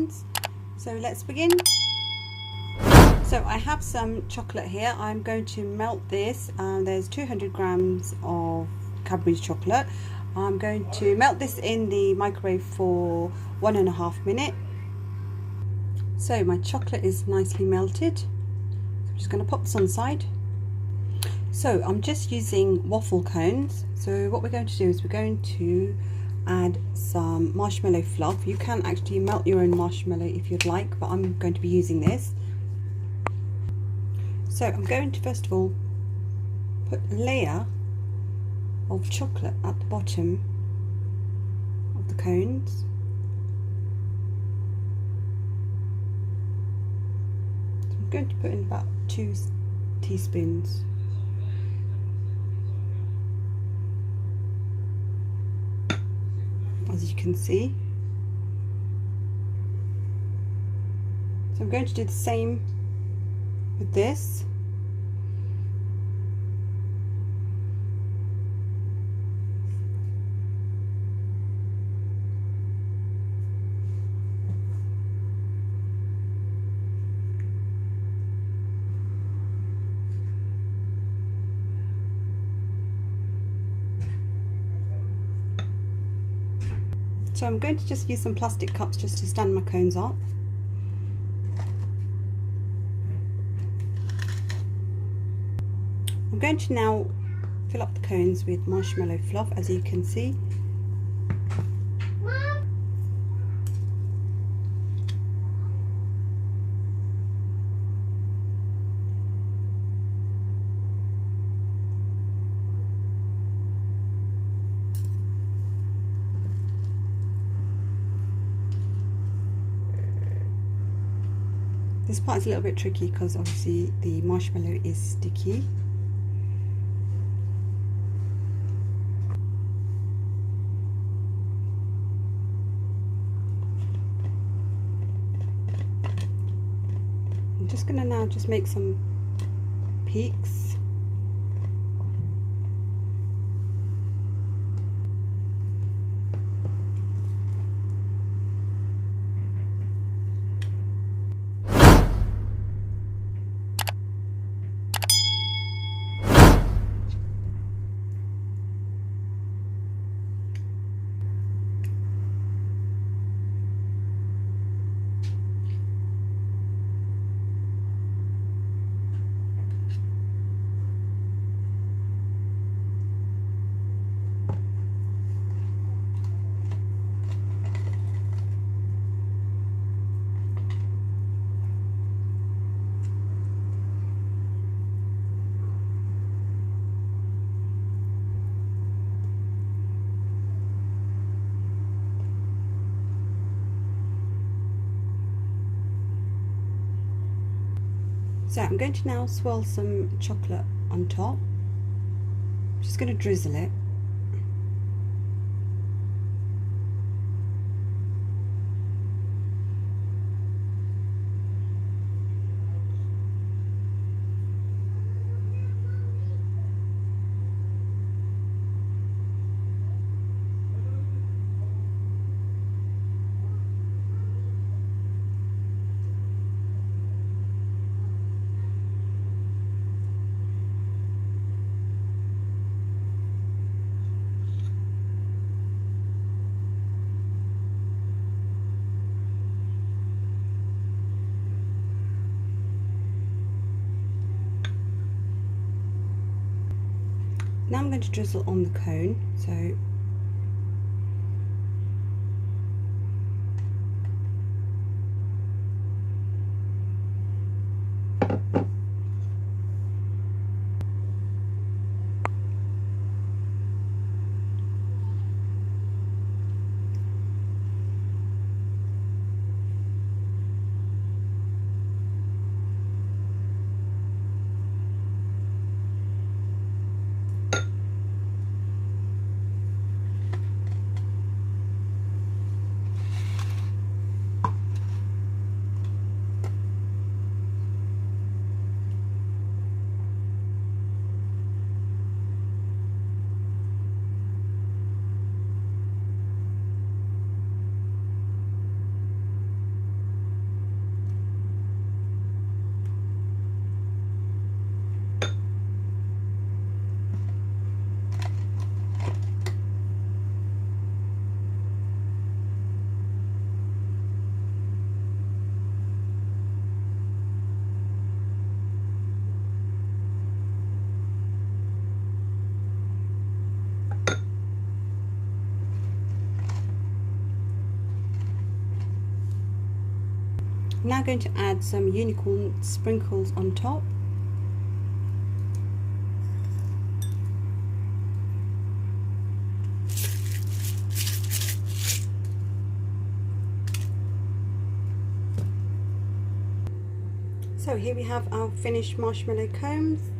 cones. So let's begin. So I have some chocolate here. I'm going to melt this. There's 200 grams of Cadbury's chocolate. I'm going to melt this in the microwave for 1.5 minutes. So my chocolate is nicely melted. So I'm just going to pop this on the side. So I'm just using waffle cones. So what we're going to do is we're going to add some marshmallow fluff. You can actually melt your own marshmallow if you'd like, but I'm going to be using this. So I'm going to first of all put a layer of chocolate at the bottom of the cones. So I'm going to put in about 2 teaspoons. As you can see. So I'm going to do the same with this. So I'm going to just use some plastic cups just to stand my cones up. I'm going to now fill up the cones with marshmallow fluff, as you can see. This part is a little bit tricky because obviously the marshmallow is sticky. I'm just going to now just make some peaks. So I'm going to now swirl some chocolate on top. I'm just going to drizzle it. Now I'm going to drizzle on the cone. So I'm now going to add some unicorn sprinkles on top. So here we have our finished marshmallow cones.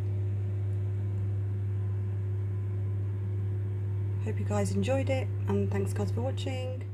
Hope you guys enjoyed it, and thanks guys for watching.